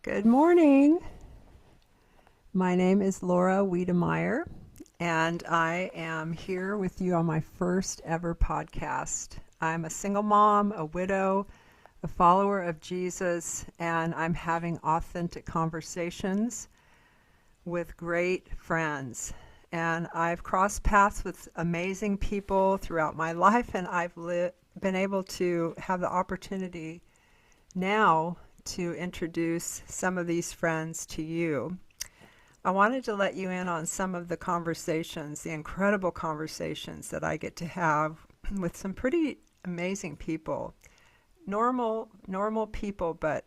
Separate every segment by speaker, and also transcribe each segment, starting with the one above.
Speaker 1: Good morning. My name is Laura Wedemeyer, and I am here with you on my first ever podcast. I'm a single mom, a widow, a follower of Jesus, and I'm having authentic conversations with great friends. And I've crossed paths with amazing people throughout my life, and I've been able to have the opportunity now to introduce some of these friends to you. I wanted to let you in on some of the conversations, the incredible conversations that I get to have with some pretty amazing people. Normal people, but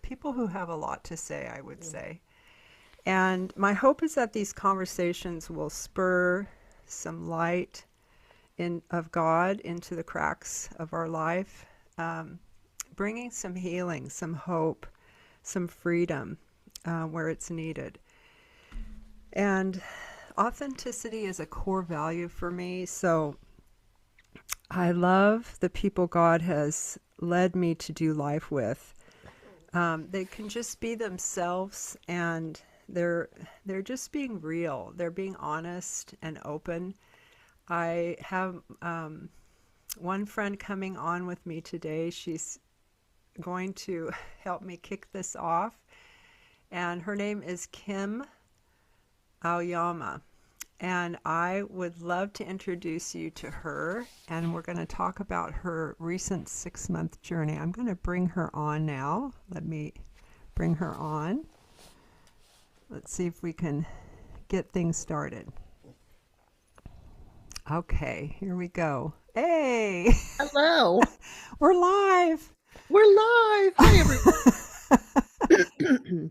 Speaker 1: people who have a lot to say, I would say. And my hope is that these conversations will spur some light of God into the cracks of our life, bringing some healing, some hope, some freedom where it's needed. And authenticity is a core value for me, so I love the people God has led me to do life with. They can just be themselves, and they're just being real. They're being honest and open. I have one friend coming on with me today. She's going to help me kick this off, and her name is Kim Aoyama, and I would love to introduce you to her, and we're going to talk about her recent 6-month journey. I'm going to bring her on now. Let me bring her on. Let's see if we can get things started. Okay, here we go. Hey!
Speaker 2: Hello.
Speaker 1: We're live!
Speaker 2: We're live. Hi, everyone.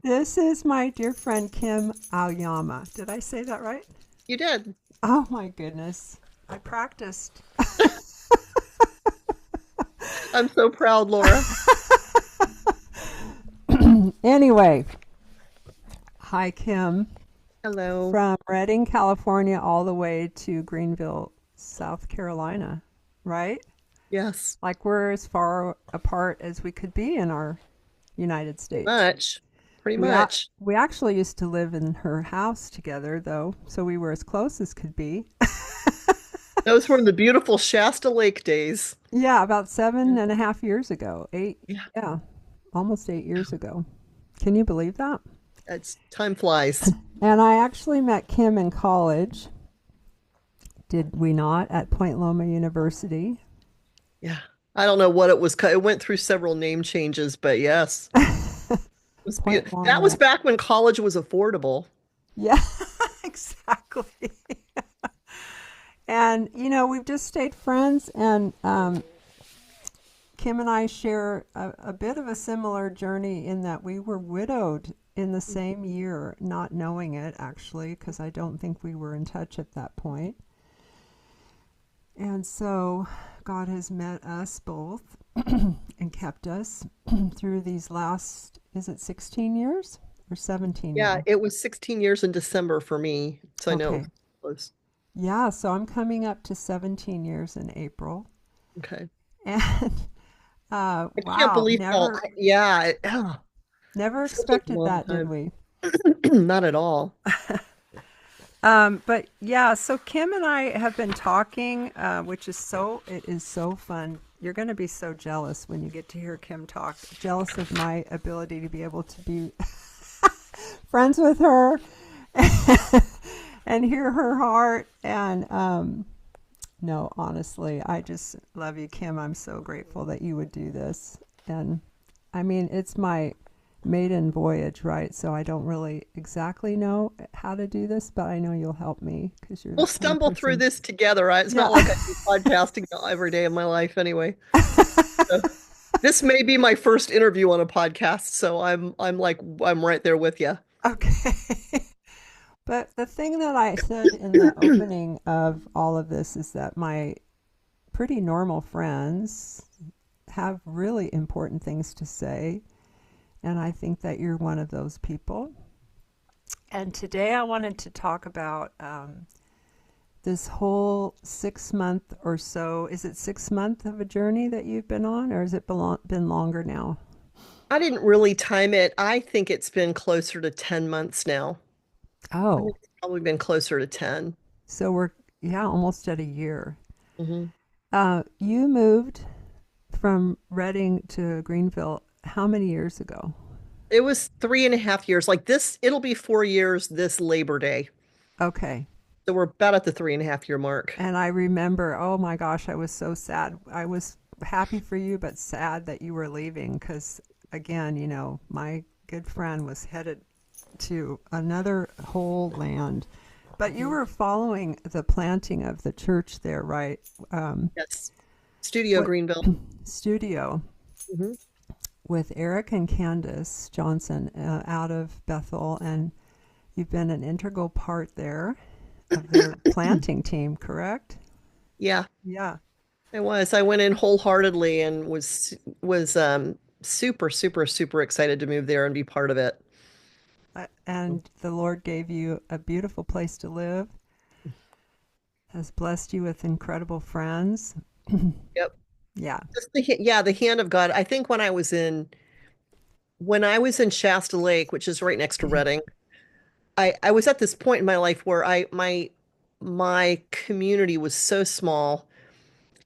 Speaker 1: This is my dear friend Kim Aoyama. Did I say that right?
Speaker 2: You did.
Speaker 1: Oh my goodness. I practiced.
Speaker 2: I'm so proud, Laura.
Speaker 1: Anyway, hi Kim.
Speaker 2: Hello.
Speaker 1: From Redding, California, all the way to Greenville, South Carolina, right?
Speaker 2: Yes.
Speaker 1: Like we're as far apart as we could be in our United
Speaker 2: Pretty
Speaker 1: States.
Speaker 2: much. Pretty much.
Speaker 1: We actually used to live in her house together, though, so we were as close as could be.
Speaker 2: Those were the beautiful Shasta Lake days.
Speaker 1: Yeah, about 7.5 years ago.
Speaker 2: Yeah.
Speaker 1: Yeah, almost 8 years ago. Can you believe that?
Speaker 2: It's time flies.
Speaker 1: And I actually met Kim in college, did we not, at Point Loma University.
Speaker 2: Yeah. I don't know what it was. It went through several name changes, but yes. It was
Speaker 1: Point
Speaker 2: That was
Speaker 1: Loma.
Speaker 2: back when college was affordable.
Speaker 1: Yeah, exactly. And, we've just stayed friends, and Kim and I share a bit of a similar journey in that we were widowed in the same year, not knowing it actually, because I don't think we were in touch at that point. And so God has met us both and kept us through these last, is it 16 years or 17
Speaker 2: Yeah,
Speaker 1: now?
Speaker 2: it was 16 years in December for me. So I know it
Speaker 1: Okay.
Speaker 2: was close.
Speaker 1: Yeah, so I'm coming up to 17 years in April.
Speaker 2: Okay.
Speaker 1: And
Speaker 2: I can't
Speaker 1: wow,
Speaker 2: believe how,
Speaker 1: never
Speaker 2: yeah,
Speaker 1: never
Speaker 2: such a
Speaker 1: expected
Speaker 2: long
Speaker 1: that, did
Speaker 2: time.
Speaker 1: we?
Speaker 2: Not at all.
Speaker 1: But yeah, so Kim and I have been talking, which is it is so fun. You're going to be so jealous when you get to hear Kim talk. Jealous of my ability to be able to be friends with her and hear her heart. And no, honestly, I just love you, Kim. I'm so grateful that you would do this. And I mean, it's my maiden voyage, right? So I don't really exactly know how to do this, but I know you'll help me because you're the
Speaker 2: We'll
Speaker 1: kind of
Speaker 2: stumble through
Speaker 1: person.
Speaker 2: this together. It's
Speaker 1: Yeah.
Speaker 2: not like I do podcasting every day of my life anyway. So this may be my first interview on a podcast, so I'm right there with you.
Speaker 1: Okay. But the thing that I said in the opening of all of this is that my pretty normal friends have really important things to say. And I think that you're one of those people. And today I wanted to talk about this whole 6 month or so. Is it 6 month of a journey that you've been on, or has it been longer now?
Speaker 2: I didn't really time it. I think it's been closer to 10 months now. I
Speaker 1: Oh,
Speaker 2: think it's probably been closer to 10.
Speaker 1: so we're, yeah, almost at a year.
Speaker 2: Hmm.
Speaker 1: You moved from Reading to Greenville how many years ago?
Speaker 2: It was 3.5 years. Like this, it'll be 4 years this Labor Day.
Speaker 1: Okay.
Speaker 2: So we're about at the 3.5 year mark.
Speaker 1: And I remember, oh my gosh, I was so sad. I was happy for you, but sad that you were leaving because, again, my good friend was headed to another whole land. But you
Speaker 2: Mhm.
Speaker 1: were following the planting of the church there, right?
Speaker 2: Yes. Studio
Speaker 1: What
Speaker 2: Greenville.
Speaker 1: studio
Speaker 2: Hmm.
Speaker 1: with Eric and Candace Johnson out of Bethel, and you've been an integral part there of their planting team, correct?
Speaker 2: Yeah,
Speaker 1: Yeah.
Speaker 2: I was. I went in wholeheartedly and was super, super, super excited to move there and be part of it.
Speaker 1: And the Lord gave you a beautiful place to live, has blessed you with incredible friends.
Speaker 2: Yep.
Speaker 1: Yeah.
Speaker 2: Yeah, the hand of God. I think when I was in Shasta Lake, which is right next to Reading, I was at this point in my life where my community was so small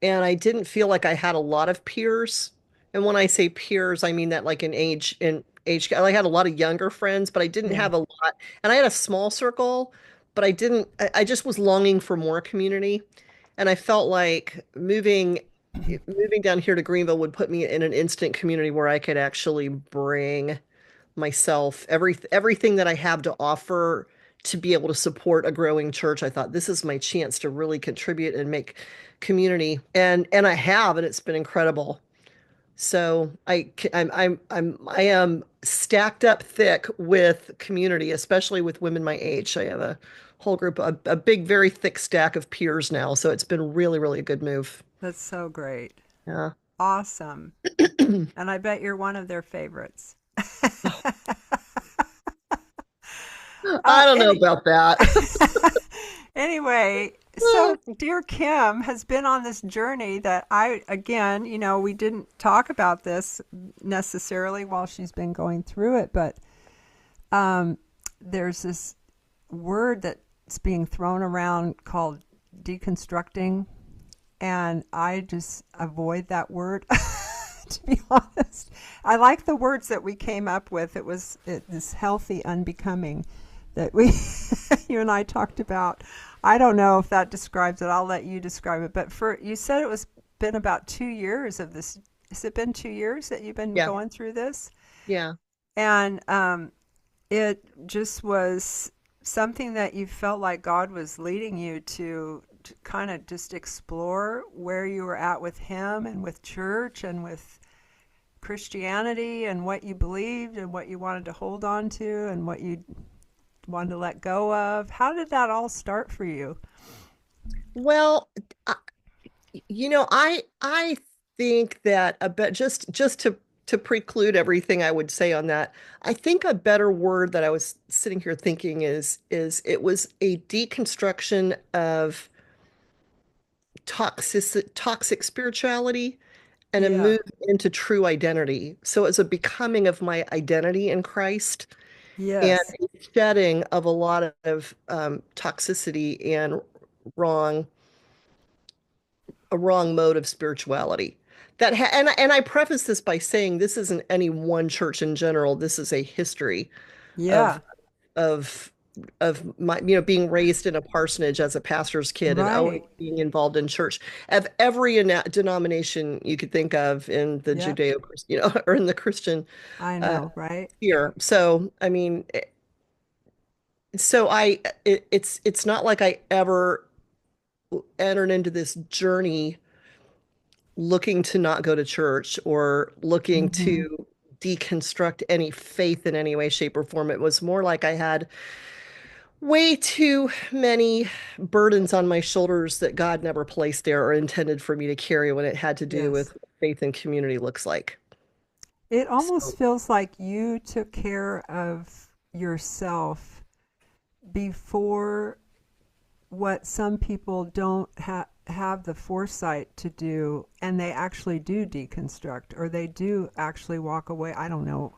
Speaker 2: and I didn't feel like I had a lot of peers. And when I say peers, I mean that like in age, I had a lot of younger friends, but I didn't
Speaker 1: Yeah.
Speaker 2: have a lot. And I had a small circle, but I didn't, I just was longing for more community. And I felt like moving down here to Greenville would put me in an instant community where I could actually bring myself, everything that I have to offer to be able to support a growing church. I thought this is my chance to really contribute and make community, and I have, and it's been incredible. So I am stacked up thick with community, especially with women my age. I have a whole group, a big, very thick stack of peers now. So it's been really, really a good move.
Speaker 1: That's so great.
Speaker 2: Yeah.
Speaker 1: Awesome. And I bet you're one of their favorites.
Speaker 2: I don't know
Speaker 1: Any
Speaker 2: about that.
Speaker 1: anyway, so dear Kim has been on this journey that again, we didn't talk about this necessarily while she's been going through it, but um, there's this word that's being thrown around called deconstructing, and I just avoid that word. To be honest, I like the words that we came up with. This healthy unbecoming that we you and I talked about. I don't know if that describes it. I'll let you describe it. But you said it was been about 2 years of this. Has it been 2 years that you've been
Speaker 2: Yeah.
Speaker 1: going through this?
Speaker 2: Yeah.
Speaker 1: And it just was something that you felt like God was leading you to kind of just explore where you were at with Him and with church and with Christianity and what you believed and what you wanted to hold on to and what you wanted to let go of. How did that all start for you?
Speaker 2: Well, I, I think that a bit just to preclude everything I would say on that, I think a better word that I was sitting here thinking is it was a deconstruction of toxic spirituality and a
Speaker 1: Yeah.
Speaker 2: move into true identity. So it's a becoming of my identity in Christ and
Speaker 1: Yes.
Speaker 2: a shedding of a lot of toxicity and wrong a wrong mode of spirituality. And I preface this by saying this isn't any one church in general. This is a history of
Speaker 1: Yeah.
Speaker 2: of my being raised in a parsonage as a pastor's kid and always
Speaker 1: Right.
Speaker 2: being involved in church of every denomination you could think of in the
Speaker 1: Yep.
Speaker 2: Judeo, or in the Christian
Speaker 1: I
Speaker 2: uh,
Speaker 1: know, right?
Speaker 2: sphere. So I mean, it's not like I ever entered into this journey looking to not go to church or looking
Speaker 1: Mm-hmm.
Speaker 2: to deconstruct any faith in any way, shape, or form. It was more like I had way too many burdens on my shoulders that God never placed there or intended for me to carry when it had to do
Speaker 1: Yes.
Speaker 2: with what faith and community looks like.
Speaker 1: It almost
Speaker 2: So,
Speaker 1: feels like you took care of yourself before what some people don't have the foresight to do, and they actually do deconstruct, or they do actually walk away. I don't know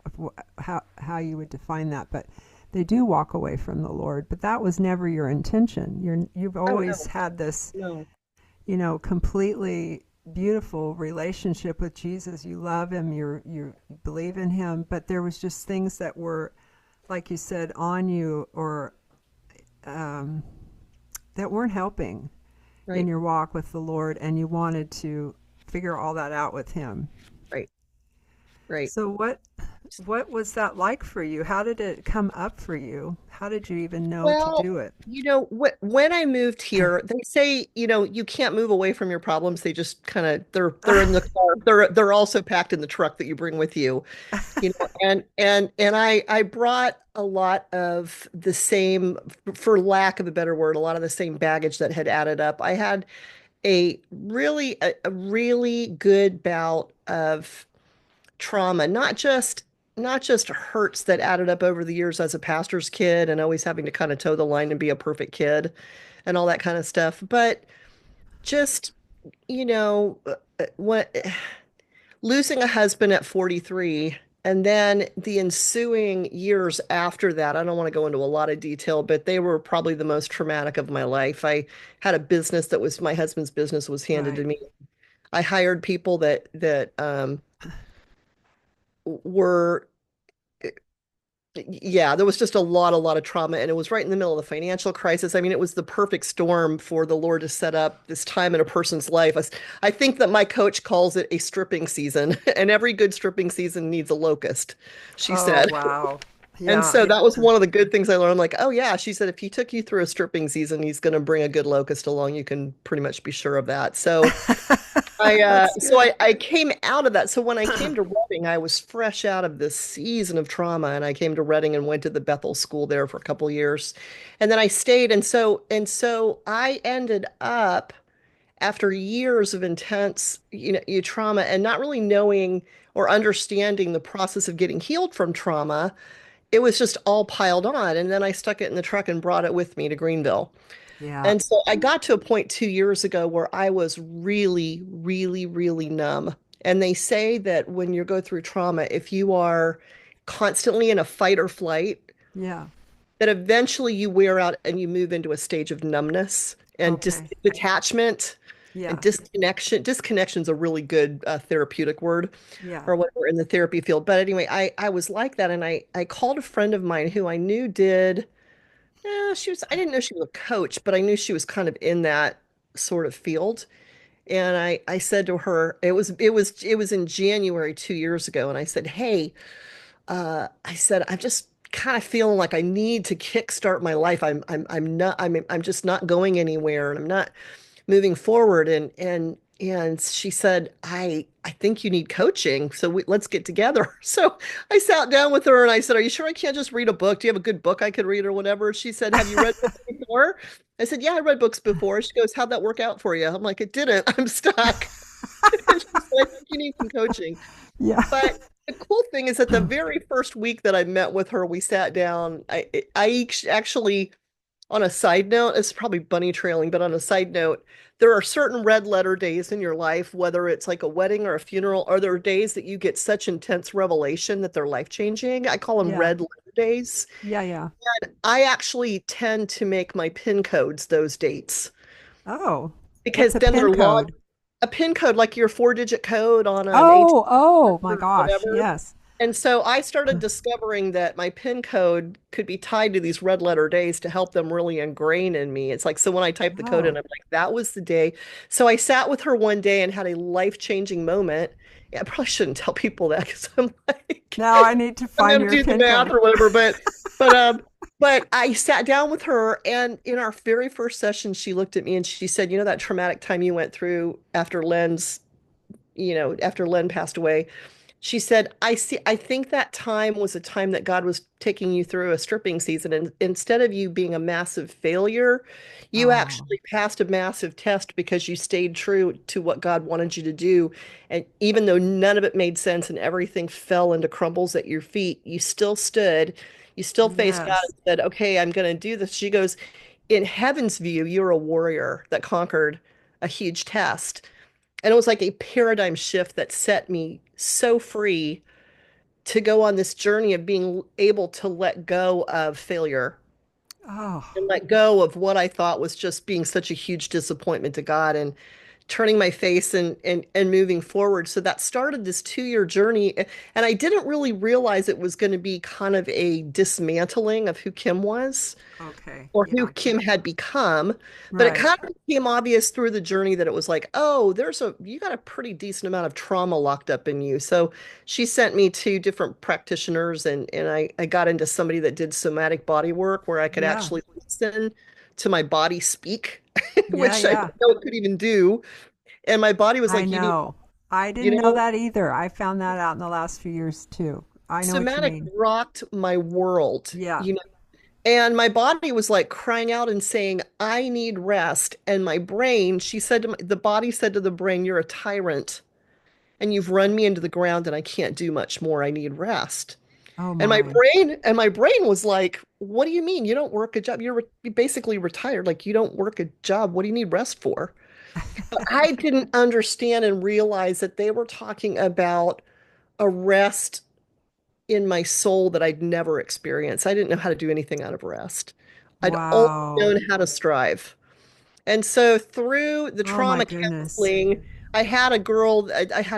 Speaker 1: how you would define that, but they do walk away from the Lord. But that was never your intention. You've
Speaker 2: Oh
Speaker 1: always
Speaker 2: no,
Speaker 1: had this,
Speaker 2: no.
Speaker 1: completely beautiful relationship with Jesus. You love him, you believe in him, but there was just things that were, like you said, on you, or um, that weren't helping in
Speaker 2: Right,
Speaker 1: your walk with the Lord, and you wanted to figure all that out with him.
Speaker 2: right, right.
Speaker 1: So what was that like for you? How did it come up for you? How did you even know to
Speaker 2: Well,
Speaker 1: do it?
Speaker 2: when I moved here, they say, you can't move away from your problems. They just kind of they're in the car. They're also packed in the truck that you bring with you. And I brought a lot of the same, for lack of a better word, a lot of the same baggage that had added up. I had a really good bout of trauma, not just hurts that added up over the years as a pastor's kid and always having to kind of toe the line and be a perfect kid and all that kind of stuff, but just, what losing a husband at 43 and then the ensuing years after that. I don't want to go into a lot of detail, but they were probably the most traumatic of my life. I had a business that was my husband's business was handed
Speaker 1: Right.
Speaker 2: to me. I hired people that were yeah, there was just a lot of trauma, and it was right in the middle of the financial crisis. I mean, it was the perfect storm for the Lord to set up this time in a person's life. I think that my coach calls it a stripping season, and every good stripping season needs a locust, she
Speaker 1: Oh,
Speaker 2: said.
Speaker 1: wow.
Speaker 2: And
Speaker 1: Yeah,
Speaker 2: so
Speaker 1: yeah.
Speaker 2: that was one of the good things I learned. I'm like, oh yeah, she said if he took you through a stripping season, he's going to bring a good locust along. You can pretty much be sure of that. So
Speaker 1: That's good.
Speaker 2: I came out of that. So when I came to Reading, I was fresh out of this season of trauma, and I came to Reading and went to the Bethel school there for a couple of years, and then I stayed. And so I ended up after years of intense, trauma and not really knowing or understanding the process of getting healed from trauma. It was just all piled on, and then I stuck it in the truck and brought it with me to Greenville.
Speaker 1: Yeah.
Speaker 2: And so I got to a point 2 years ago where I was really, really, really numb. And they say that when you go through trauma, if you are constantly in a fight or flight,
Speaker 1: Yeah.
Speaker 2: that eventually you wear out and you move into a stage of numbness and
Speaker 1: Okay.
Speaker 2: detachment and
Speaker 1: Yeah.
Speaker 2: disconnection. Disconnection is a really good therapeutic word
Speaker 1: Yeah.
Speaker 2: or whatever in the therapy field. But anyway, I was like that. And I called a friend of mine who I knew did. I didn't know she was a coach, but I knew she was kind of in that sort of field. And I said to her, it was in January 2 years ago, and I said, hey, I said, I'm just kind of feeling like I need to kickstart my life. I'm just not going anywhere, and I'm not moving forward. And she said, I think you need coaching, so let's get together. So I sat down with her and I said, are you sure I can't just read a book? Do you have a good book I could read or whatever? She said, have you read books before? I said, yeah, I read books before. She goes, how'd that work out for you? I'm like, it didn't. I'm stuck. And she said, I think you need some coaching.
Speaker 1: Yeah.
Speaker 2: But the cool thing is that the very first week that I met with her, we sat down. I actually, on a side note, it's probably bunny trailing, but on a side note, there are certain red letter days in your life, whether it's like a wedding or a funeral, or there are days that you get such intense revelation that they're life changing. I call them
Speaker 1: Yeah.
Speaker 2: red letter days.
Speaker 1: Yeah. Yeah.
Speaker 2: I actually tend to make my pin codes those dates
Speaker 1: Oh, what's
Speaker 2: because
Speaker 1: a
Speaker 2: then
Speaker 1: pin
Speaker 2: they're logged.
Speaker 1: code?
Speaker 2: A pin code, like your 4-digit code on an ATM
Speaker 1: Oh, oh my
Speaker 2: or
Speaker 1: gosh.
Speaker 2: whatever.
Speaker 1: Yes.
Speaker 2: And so I started discovering that my PIN code could be tied to these red letter days to help them really ingrain in me. It's like, so when I type the code in,
Speaker 1: Oh,
Speaker 2: I'm like, that was the day. So I sat with her one day and had a life-changing moment. Yeah, I probably shouldn't tell people that because I'm like,
Speaker 1: now I need to
Speaker 2: I'm
Speaker 1: find
Speaker 2: gonna
Speaker 1: your
Speaker 2: do the
Speaker 1: pin
Speaker 2: math
Speaker 1: code.
Speaker 2: or whatever. But I sat down with her, and in our very first session, she looked at me and she said, that traumatic time you went through after Len passed away. She said, I think that time was a time that God was taking you through a stripping season. And instead of you being a massive failure, you
Speaker 1: Oh,
Speaker 2: actually passed a massive test because you stayed true to what God wanted you to do. And even though none of it made sense and everything fell into crumbles at your feet, you still stood, you still faced God
Speaker 1: yes.
Speaker 2: and said, okay, I'm going to do this. She goes, in heaven's view, you're a warrior that conquered a huge test. And it was like a paradigm shift that set me so free to go on this journey of being able to let go of failure
Speaker 1: Oh,
Speaker 2: and let go of what I thought was just being such a huge disappointment to God and turning my face and moving forward. So that started this 2 year journey. And I didn't really realize it was going to be kind of a dismantling of who Kim was
Speaker 1: okay.
Speaker 2: or who
Speaker 1: Yeah.
Speaker 2: Kim had become. But it
Speaker 1: Right.
Speaker 2: kind of became obvious through the journey that it was like, oh, you got a pretty decent amount of trauma locked up in you. So she sent me to different practitioners and I got into somebody that did somatic body work where I could
Speaker 1: Yeah.
Speaker 2: actually listen to my body speak,
Speaker 1: Yeah.
Speaker 2: which I
Speaker 1: Yeah.
Speaker 2: didn't know it could even do. And my body was
Speaker 1: I
Speaker 2: like,
Speaker 1: know. I
Speaker 2: you
Speaker 1: didn't know
Speaker 2: know,
Speaker 1: that either. I found that out in the last few years too. I know what you
Speaker 2: somatic
Speaker 1: mean.
Speaker 2: rocked my world,
Speaker 1: Yeah.
Speaker 2: and my body was like crying out and saying, I need rest. And my brain, she said to the body said to the brain, you're a tyrant and you've run me into the ground and I can't do much more. I need rest.
Speaker 1: Oh
Speaker 2: And my
Speaker 1: my.
Speaker 2: brain was like, what do you mean? You don't work a job. You're basically retired. Like you don't work a job. What do you need rest for? But I didn't understand and realize that they were talking about a rest in my soul that I'd never experienced. I didn't know how to do anything out of rest. I'd only
Speaker 1: Wow.
Speaker 2: known how to strive. And so through the
Speaker 1: Oh my
Speaker 2: trauma
Speaker 1: goodness.
Speaker 2: counseling, I had a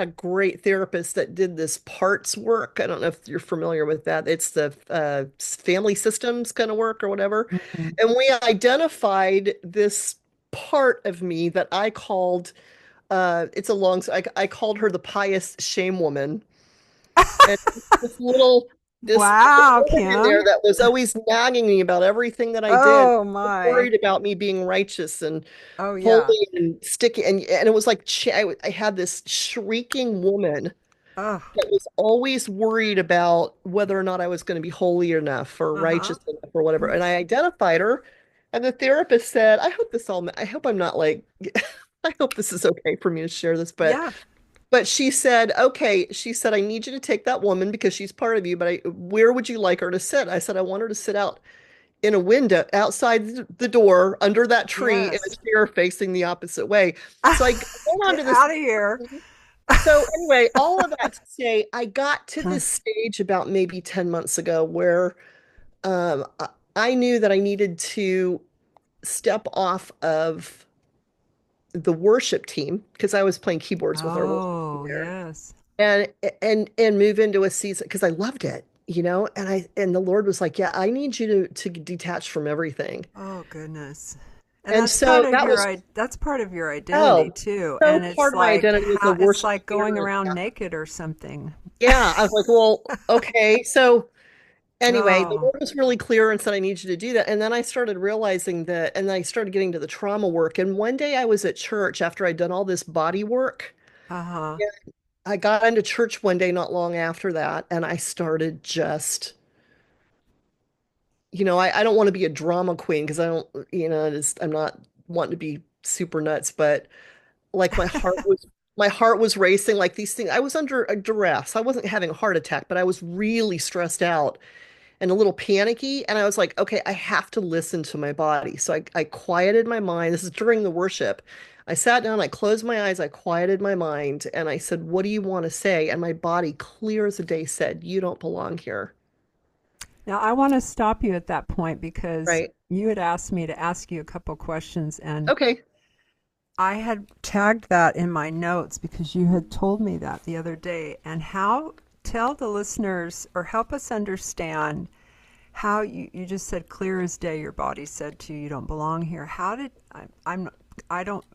Speaker 2: great therapist that did this parts work. I don't know if you're familiar with that. It's the family systems kind of work or whatever.
Speaker 1: Mhm.
Speaker 2: And we identified this part of me that I called, I called her the pious shame woman. And this little this
Speaker 1: Wow,
Speaker 2: woman in there
Speaker 1: Kim.
Speaker 2: that was always nagging me about everything that I did,
Speaker 1: Oh my.
Speaker 2: worried about me being righteous and
Speaker 1: Oh yeah.
Speaker 2: holy and sticky. And it was like I had this shrieking woman
Speaker 1: Oh.
Speaker 2: that was always worried about whether or not I was going to be holy enough or
Speaker 1: Uh-huh.
Speaker 2: righteous enough or whatever. And I identified her, and the therapist said, I hope I'm not like, I hope this is okay for me to share this,
Speaker 1: Yeah.
Speaker 2: but she said, okay, she said, I need you to take that woman because she's part of you, but where would you like her to sit? I said, I want her to sit out in a window outside the door under that tree in a
Speaker 1: Yes.
Speaker 2: chair facing the opposite way. So I went on
Speaker 1: Get
Speaker 2: to this.
Speaker 1: out of here.
Speaker 2: So anyway, all of that to say, I got to this stage about maybe 10 months ago where I knew that I needed to step off of the worship team because I was playing keyboards with our worship team
Speaker 1: Oh,
Speaker 2: there
Speaker 1: yes.
Speaker 2: and and move into a season because I loved it, and the Lord was like, yeah, I need you to detach from everything.
Speaker 1: Oh, goodness. And
Speaker 2: And
Speaker 1: that's part
Speaker 2: so
Speaker 1: of
Speaker 2: that
Speaker 1: your
Speaker 2: was
Speaker 1: that's part of your identity
Speaker 2: oh
Speaker 1: too.
Speaker 2: so
Speaker 1: And it's
Speaker 2: part of my
Speaker 1: like
Speaker 2: identity as a
Speaker 1: how it's
Speaker 2: worship
Speaker 1: like going
Speaker 2: leader.
Speaker 1: around naked or something.
Speaker 2: Yeah, I was like, well, okay. So anyway, the
Speaker 1: Oh,
Speaker 2: Lord was really clear and said, I need you to do that. And then I started realizing that, and then I started getting to the trauma work. And one day I was at church after I'd done all this body work.
Speaker 1: uh-huh.
Speaker 2: I got into church one day not long after that, and I started just, I don't want to be a drama queen because I don't, I'm not wanting to be super nuts, but like my heart was racing like these things. I was under a duress. I wasn't having a heart attack, but I was really stressed out and a little panicky. And I was like, okay, I have to listen to my body. So I quieted my mind. This is during the worship. I sat down, I closed my eyes, I quieted my mind, and I said, what do you want to say? And my body, clear as a day, said, you don't belong here.
Speaker 1: Now I want to stop you at that point because
Speaker 2: Right.
Speaker 1: you had asked me to ask you a couple questions and
Speaker 2: Okay.
Speaker 1: I had tagged that in my notes because you had told me that the other day. And how tell the listeners or help us understand how you just said clear as day your body said to you you don't belong here. How did I don't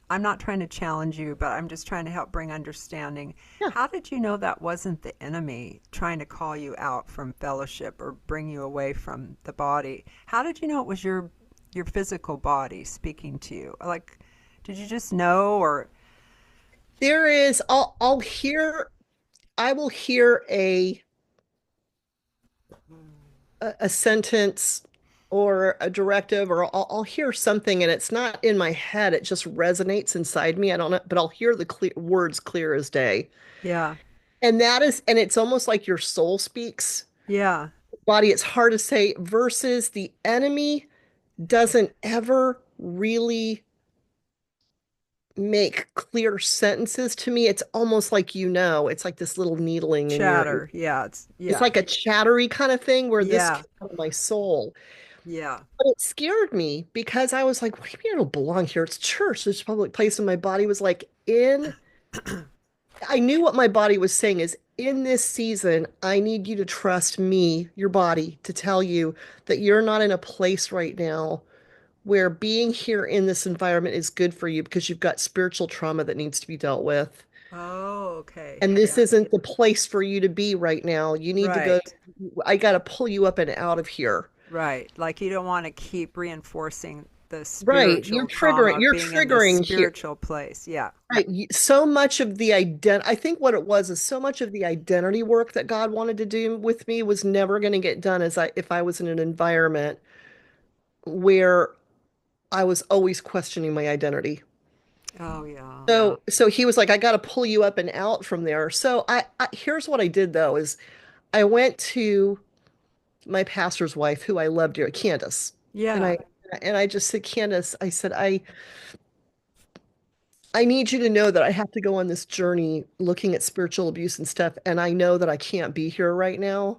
Speaker 1: I'm not trying to challenge you, but I'm just trying to help bring understanding.
Speaker 2: Yeah.
Speaker 1: How did you know that wasn't the enemy trying to call you out from fellowship or bring you away from the body? How did you know it was your physical body speaking to you? Like, did you just know or
Speaker 2: There is, I will hear a sentence or a directive, or I'll hear something and it's not in my head. It just resonates inside me. I don't know, but I'll hear the words clear as day.
Speaker 1: yeah,
Speaker 2: And it's almost like your soul speaks.
Speaker 1: yeah,
Speaker 2: Body, it's hard to say versus the enemy doesn't ever really make clear sentences to me. It's almost like it's like this little needling in your ear.
Speaker 1: Chatter. Yeah,
Speaker 2: It's
Speaker 1: yeah.
Speaker 2: like a chattery kind of thing where this
Speaker 1: Yeah.
Speaker 2: came out of my soul.
Speaker 1: Yeah.
Speaker 2: But it scared me because I was like, what do you mean I don't belong here? It's church. There's a public place. And my body was like, I knew what my body was saying is in this season, I need you to trust me, your body, to tell you that you're not in a place right now where being here in this environment is good for you because you've got spiritual trauma that needs to be dealt with.
Speaker 1: Oh, okay.
Speaker 2: And this
Speaker 1: Yeah.
Speaker 2: isn't the place for you to be right now. You need to go,
Speaker 1: Right.
Speaker 2: I got to pull you up and out of here.
Speaker 1: Right. Like you don't want to keep reinforcing the
Speaker 2: Right.
Speaker 1: spiritual trauma of
Speaker 2: You're
Speaker 1: being in this
Speaker 2: triggering here.
Speaker 1: spiritual place. Yeah.
Speaker 2: Right. So much of the I think what it was is so much of the identity work that God wanted to do with me was never going to get done if I was in an environment where I was always questioning my identity.
Speaker 1: Oh, yeah.
Speaker 2: So he was like, I got to pull you up and out from there. So here's what I did though, is I went to my pastor's wife, who I loved dearly, Candace. And
Speaker 1: Yeah.
Speaker 2: I just said, Candace, I said, I need you to know that I have to go on this journey looking at spiritual abuse and stuff. And I know that I can't be here right now.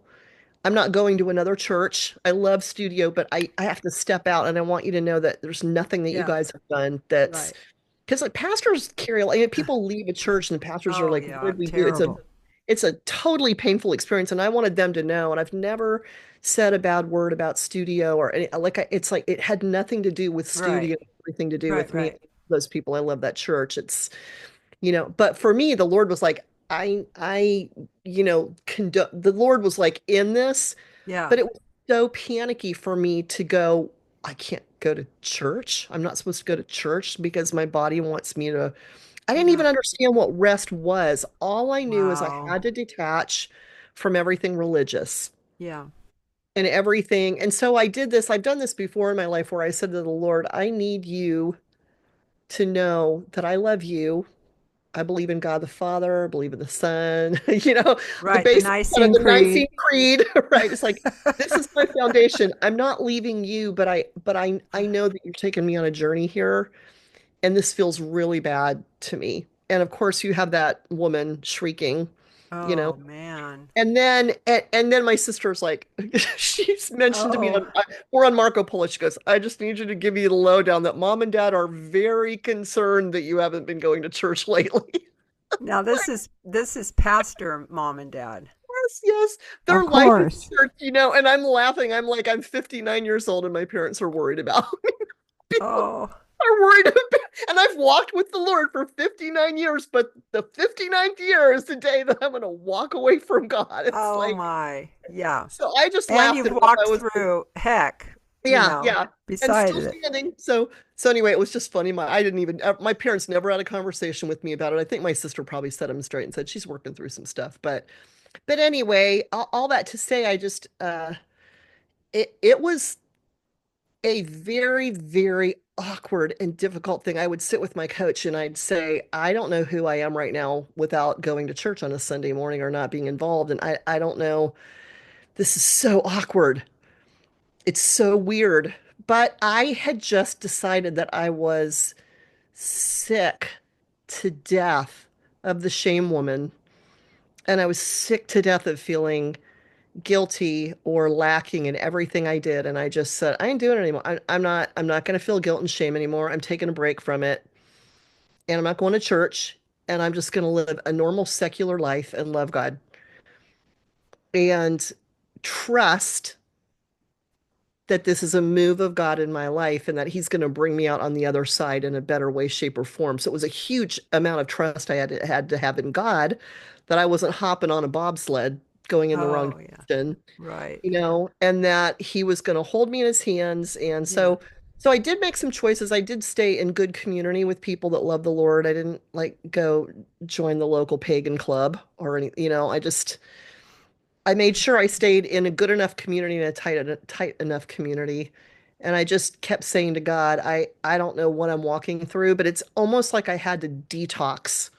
Speaker 2: I'm not going to another church. I love studio, but I have to step out. And I want you to know that there's nothing that you
Speaker 1: Yeah.
Speaker 2: guys have done that's
Speaker 1: Right.
Speaker 2: because like pastors carry like people leave a church and the pastors are
Speaker 1: Oh,
Speaker 2: like, what
Speaker 1: yeah.
Speaker 2: did we do?
Speaker 1: Terrible.
Speaker 2: It's a totally painful experience. And I wanted them to know. And I've never said a bad word about studio or any like it's like it had nothing to do with
Speaker 1: Right.
Speaker 2: studio, everything to do
Speaker 1: Right.
Speaker 2: with me.
Speaker 1: Right.
Speaker 2: Those people, I love that church. But for me, the Lord was like, the Lord was like in this,
Speaker 1: Yeah.
Speaker 2: but it was so panicky for me to go, I can't go to church. I'm not supposed to go to church because my body wants me to. I didn't
Speaker 1: Yeah.
Speaker 2: even understand what rest was. All I knew is I
Speaker 1: Wow.
Speaker 2: had to detach from everything religious
Speaker 1: Yeah.
Speaker 2: and everything. And so I did this. I've done this before in my life where I said to the Lord, I need you to know that I love you. I believe in God the Father, I believe in the Son, the
Speaker 1: Right. The
Speaker 2: basic kind of
Speaker 1: Nicene
Speaker 2: the Nicene
Speaker 1: Creed.
Speaker 2: Creed, right? It's like this is my foundation. I'm not leaving you, but I know that you're taking me on a journey here, and this feels really bad to me. And of course, you have that woman shrieking, you know.
Speaker 1: Oh, man.
Speaker 2: And then my sister's like, she's mentioned to me
Speaker 1: Oh.
Speaker 2: we're on Marco Polo. She goes, I just need you to give you the lowdown that mom and dad are very concerned that you haven't been going to church lately.
Speaker 1: Now this is pastor mom and dad.
Speaker 2: Yes, yes. Their
Speaker 1: Of
Speaker 2: life is
Speaker 1: course.
Speaker 2: church, and I'm laughing. I'm like, I'm 59 years old and my parents are worried about me. People
Speaker 1: Oh.
Speaker 2: are worried about and I've walked with the Lord for 59 years, but the 59th year is the day that I'm gonna walk away from God. It's
Speaker 1: Oh
Speaker 2: like
Speaker 1: my. Yeah.
Speaker 2: so I just
Speaker 1: And
Speaker 2: laughed
Speaker 1: you've
Speaker 2: at what I
Speaker 1: walked
Speaker 2: was
Speaker 1: through heck,
Speaker 2: yeah, yeah. And
Speaker 1: beside
Speaker 2: still
Speaker 1: it.
Speaker 2: standing. So anyway, it was just funny. I didn't even my parents never had a conversation with me about it. I think my sister probably set them straight and said she's working through some stuff. But anyway, all that to say, I just it was a very, very awkward and difficult thing. I would sit with my coach and I'd say, I don't know who I am right now without going to church on a Sunday morning or not being involved. And I don't know. This is so awkward. It's so weird. But I had just decided that I was sick to death of the shame woman. And I was sick to death of feeling guilty or lacking in everything I did. And I just said, I ain't doing it anymore. I'm not going to feel guilt and shame anymore. I'm taking a break from it. And I'm not going to church. And I'm just going to live a normal secular life and love God and trust that this is a move of God in my life and that he's going to bring me out on the other side in a better way, shape, or form. So it was a huge amount of trust I had to have in God that I wasn't hopping on a bobsled going in the wrong
Speaker 1: Oh yeah.
Speaker 2: direction,
Speaker 1: Right.
Speaker 2: and that he was going to hold me in his hands. And
Speaker 1: Yeah.
Speaker 2: so I did make some choices. I did stay in good community with people that love the Lord. I didn't like go join the local pagan club or I made sure I stayed in a good enough community and a tight enough community. And I just kept saying to God, I don't know what I'm walking through, but it's almost like I had to detox.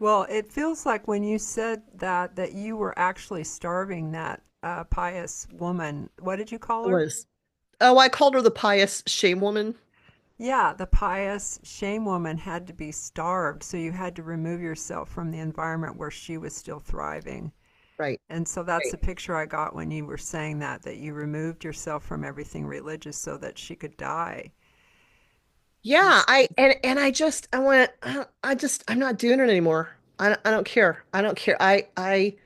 Speaker 1: Well, it feels like when you said that you were actually starving that pious woman. What did you call
Speaker 2: It
Speaker 1: her?
Speaker 2: was, oh, I called her the pious shame woman.
Speaker 1: Yeah, the pious shame woman had to be starved, so you had to remove yourself from the environment where she was still thriving.
Speaker 2: Right.
Speaker 1: And so that's the picture I got when you were saying that you removed yourself from everything religious so that she could die.
Speaker 2: Yeah,
Speaker 1: It's,
Speaker 2: and I went I'm not doing it anymore. I don't care. I don't care. I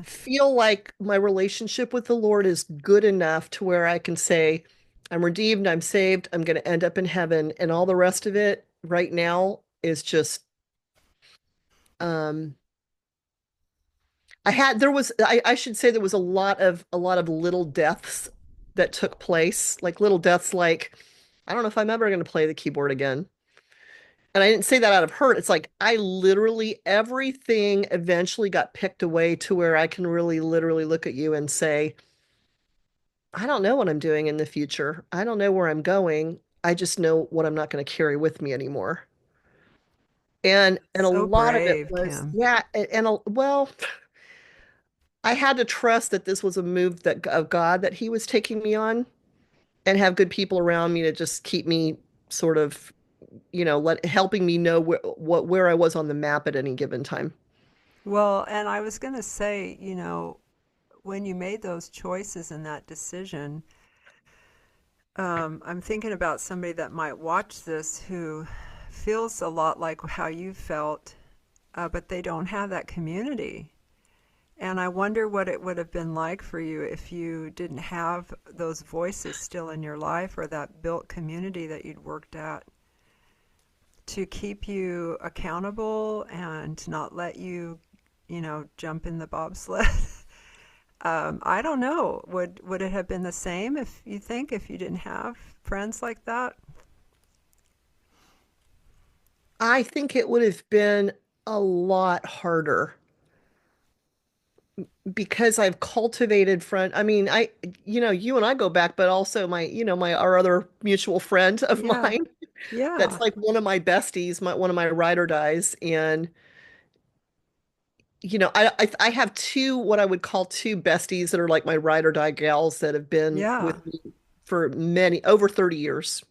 Speaker 2: feel like my relationship with the Lord is good enough to where I can say I'm redeemed, I'm saved, I'm going to end up in heaven, and all the rest of it right now is just um I should say there was a lot of little deaths that took place, like little deaths like I don't know if I'm ever going to play the keyboard again. And I didn't say that out of hurt. It's like I literally, everything eventually got picked away to where I can really literally look at you and say, I don't know what I'm doing in the future. I don't know where I'm going. I just know what I'm not going to carry with me anymore. And a
Speaker 1: so
Speaker 2: lot of it
Speaker 1: brave,
Speaker 2: was,
Speaker 1: Kim.
Speaker 2: yeah, well, I had to trust that this was a move that of God that he was taking me on and have good people around me to just keep me sort of, helping me know where I was on the map at any given time.
Speaker 1: Well, and I was going to say, when you made those choices and that decision, I'm thinking about somebody that might watch this who feels a lot like how you felt, but they don't have that community. And I wonder what it would have been like for you if you didn't have those voices still in your life or that built community that you'd worked at to keep you accountable and not let you, jump in the bobsled. I don't know. Would it have been the same if you think if you didn't have friends like that?
Speaker 2: I think it would have been a lot harder because I've cultivated friend. I mean, you and I go back, but also our other mutual friend of
Speaker 1: Yeah.
Speaker 2: mine that's
Speaker 1: Yeah.
Speaker 2: like one of my besties, one of my ride or dies. And, I have two, what I would call two besties that are like my ride or die gals that have been
Speaker 1: Yeah.
Speaker 2: with me for over 30 years,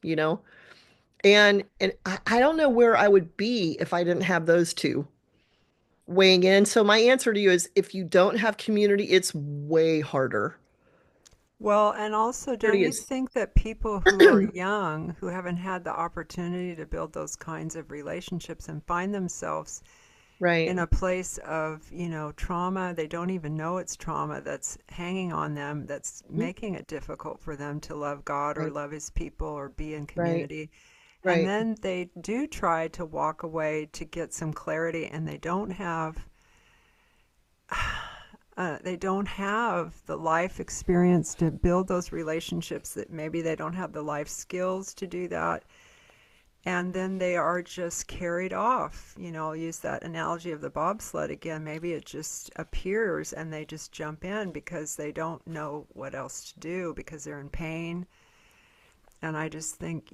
Speaker 2: and I don't know where I would be if I didn't have those two weighing in. So my answer to you is if you don't have community, it's way harder.
Speaker 1: Well, and also, don't
Speaker 2: Community
Speaker 1: you
Speaker 2: is
Speaker 1: think that people who are young, who haven't had the opportunity to build those kinds of relationships and find themselves
Speaker 2: right,
Speaker 1: in a place of, trauma, they don't even know it's trauma that's hanging on them, that's
Speaker 2: mhm,
Speaker 1: making it difficult for them to love God or
Speaker 2: right,
Speaker 1: love his people or be in
Speaker 2: right,
Speaker 1: community. And
Speaker 2: right,
Speaker 1: then they do try to walk away to get some clarity and they don't have the life experience to build those relationships, that maybe they don't have the life skills to do that, and then they are just carried off. I'll use that analogy of the bobsled again. Maybe it just appears and they just jump in because they don't know what else to do because they're in pain. And I just think,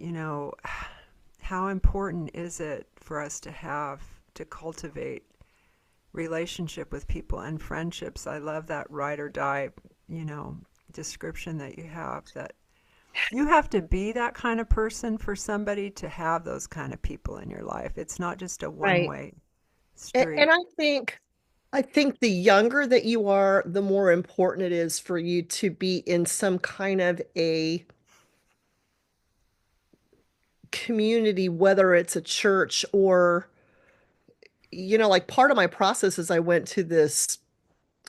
Speaker 1: how important is it for us to have to cultivate relationship with people and friendships? I love that ride or die, you know, description that you have, that you have to be that kind of person for somebody to have those kind of people in your life. It's not just a
Speaker 2: right.
Speaker 1: one-way
Speaker 2: And
Speaker 1: street.
Speaker 2: I think the younger that you are, the more important it is for you to be in some kind of a community, whether it's a church or, like part of my process is I went to this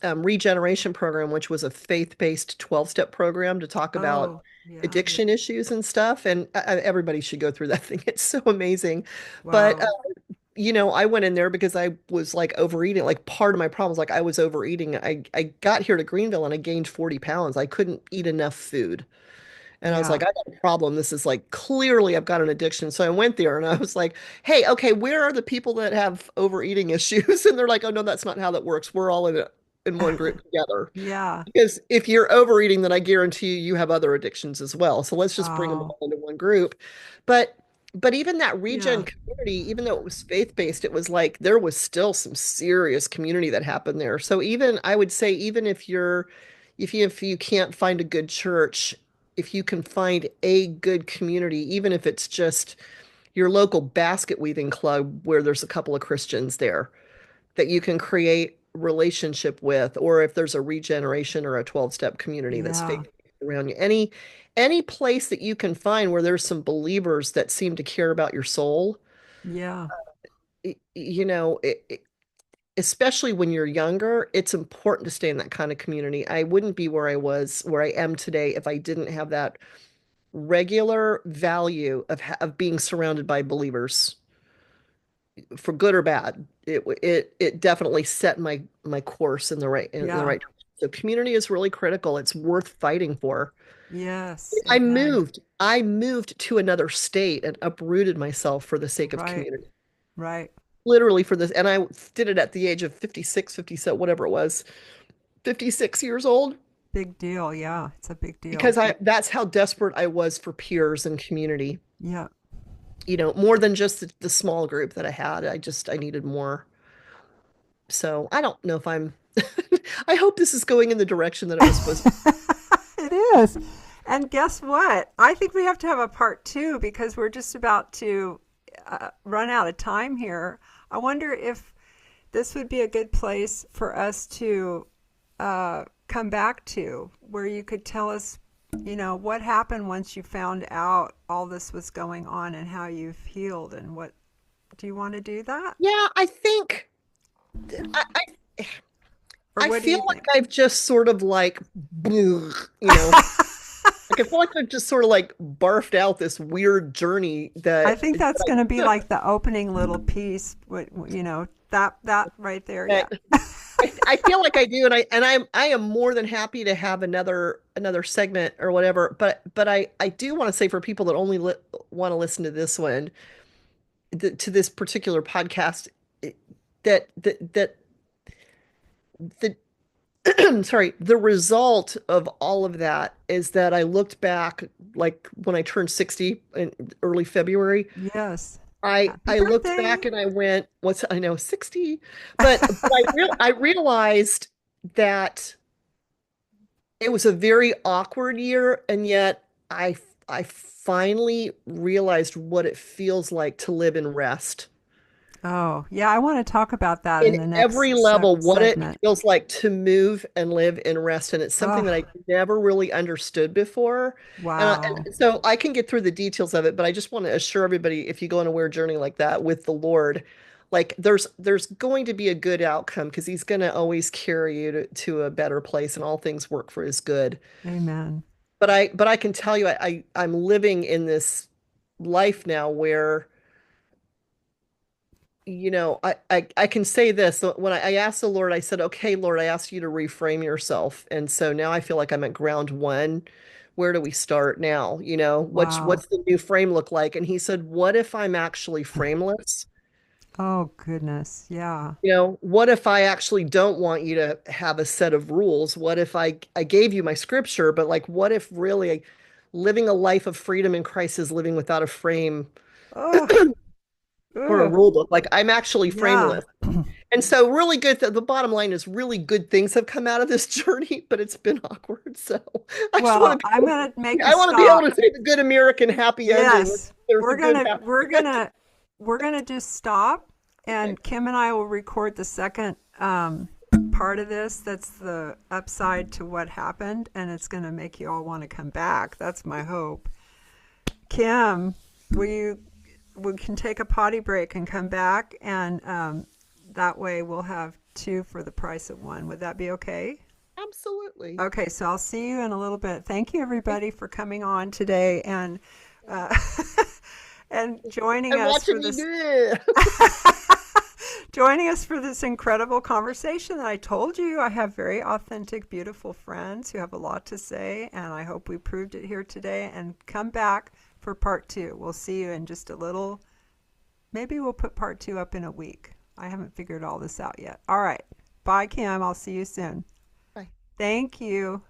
Speaker 2: regeneration program, which was a faith-based 12-step program to talk about
Speaker 1: Oh, yeah.
Speaker 2: addiction issues and stuff. And everybody should go through that thing. It's so amazing. But,
Speaker 1: Wow.
Speaker 2: I went in there because I was like overeating. Like part of my problem was like I was overeating. I got here to Greenville and I gained 40 pounds. I couldn't eat enough food. And I was like,
Speaker 1: Yeah.
Speaker 2: I got a problem. This is like clearly I've got an addiction. So I went there and I was like, hey, okay, where are the people that have overeating issues? And they're like, oh no, that's not how that works. We're all in one group together.
Speaker 1: Yeah.
Speaker 2: Because if you're overeating, then I guarantee you have other addictions as well. So let's just bring them
Speaker 1: Oh,
Speaker 2: all into one group. But even that regen
Speaker 1: yeah.
Speaker 2: community, even though it was faith-based, it was like there was still some serious community that happened there. So even I would say, even if you can't find a good church, if you can find a good community, even if it's just your local basket weaving club where there's a couple of Christians there that you can create relationship with, or if there's a regeneration or a 12-step community that's
Speaker 1: Yeah.
Speaker 2: faith around you. Any place that you can find where there's some believers that seem to care about your soul,
Speaker 1: Yeah.
Speaker 2: you know, especially when you're younger, it's important to stay in that kind of community. I wouldn't be where I am today if I didn't have that regular value of being surrounded by believers, for good or bad. It definitely set my course in the
Speaker 1: Yeah.
Speaker 2: right direction. So community is really critical. It's worth fighting for.
Speaker 1: Yes.
Speaker 2: I
Speaker 1: Amen.
Speaker 2: moved. I moved to another state and uprooted myself for the sake of
Speaker 1: Right.
Speaker 2: community.
Speaker 1: Right.
Speaker 2: Literally for this. And I did it at the age of 56, 57, whatever it was, 56 years old,
Speaker 1: Big deal. Yeah. It's a big deal.
Speaker 2: because that's how desperate I was for peers and community.
Speaker 1: Yeah.
Speaker 2: More than just the small group that I had. I needed more. So I don't know if I'm, I hope this is going in the direction that it was supposed to.
Speaker 1: It is. And guess what? I think we have to have a part two because we're just about to run out of time here. I wonder if this would be a good place for us to come back to, where you could tell us, what happened once you found out all this was going on and how you've healed and what. Do you want to do that?
Speaker 2: Yeah, I think I
Speaker 1: Or
Speaker 2: I
Speaker 1: what do
Speaker 2: feel
Speaker 1: you
Speaker 2: like
Speaker 1: think?
Speaker 2: I've just sort of like, like I feel like I've just sort of like barfed out this weird journey
Speaker 1: I
Speaker 2: that
Speaker 1: think that's
Speaker 2: I
Speaker 1: going to be
Speaker 2: took.
Speaker 1: like the opening little piece. That right there.
Speaker 2: But
Speaker 1: Yeah.
Speaker 2: I feel like I do, and I am more than happy to have another segment or whatever. But I do want to say, for people that only want to listen to this one, to this particular podcast, that the sorry, the result of all of that is that I looked back, like when I turned 60 in early February.
Speaker 1: Yes.
Speaker 2: I
Speaker 1: Happy
Speaker 2: I looked
Speaker 1: birthday.
Speaker 2: back and I went, what's I know, 60, but I realized that it was a very awkward year, and yet I finally realized what it feels like to live in rest.
Speaker 1: Oh, yeah. I want to talk about that in
Speaker 2: In
Speaker 1: the
Speaker 2: every
Speaker 1: next
Speaker 2: level, what it
Speaker 1: segment.
Speaker 2: feels like to move and live in rest. And it's something that
Speaker 1: Oh,
Speaker 2: I never really understood before.
Speaker 1: wow.
Speaker 2: And so I can get through the details of it, but I just want to assure everybody, if you go on a weird journey like that with the Lord, like there's going to be a good outcome, because he's going to always carry you to a better place, and all things work for his good.
Speaker 1: Amen.
Speaker 2: But I can tell you, I'm living in this life now where I can say this. So when I asked the Lord, I said, okay, Lord, I asked you to reframe yourself. And so now I feel like I'm at ground one. Where do we start now?
Speaker 1: Wow.
Speaker 2: What's the new frame look like? And he said, what if I'm actually frameless?
Speaker 1: Oh, goodness. Yeah.
Speaker 2: What if I actually don't want you to have a set of rules? What if I gave you my scripture, but like, what if really living a life of freedom in Christ is living without a frame
Speaker 1: Oh,
Speaker 2: or a
Speaker 1: ugh.
Speaker 2: rule book? Like, I'm actually
Speaker 1: Yeah.
Speaker 2: frameless. And so really good, the bottom line is really good things have come out of this journey, but it's been awkward. So I just want
Speaker 1: Well,
Speaker 2: to
Speaker 1: I'm going to make you
Speaker 2: I want to be able
Speaker 1: stop.
Speaker 2: to say the good American happy ending.
Speaker 1: Yes.
Speaker 2: There's a
Speaker 1: We're
Speaker 2: good
Speaker 1: going to
Speaker 2: path.
Speaker 1: we're going to we're going to just stop,
Speaker 2: Okay.
Speaker 1: and Kim and I will record the second part of this. That's the upside to what happened, and it's going to make you all want to come back. That's my hope. Kim, we can take a potty break and come back, and that way we'll have two for the price of one. Would that be okay?
Speaker 2: Absolutely.
Speaker 1: Okay, so I'll see you in a little bit. Thank you, everybody, for coming on today and uh, and joining
Speaker 2: I'm
Speaker 1: us for
Speaker 2: watching you
Speaker 1: this
Speaker 2: do it.
Speaker 1: joining us for this incredible conversation. I told you I have very authentic, beautiful friends who have a lot to say, and I hope we proved it here today. And come back for part two. We'll see you in just a little. Maybe we'll put part two up in a week. I haven't figured all this out yet. All right. Bye, Kim. I'll see you soon.
Speaker 2: Bye.
Speaker 1: Thank you.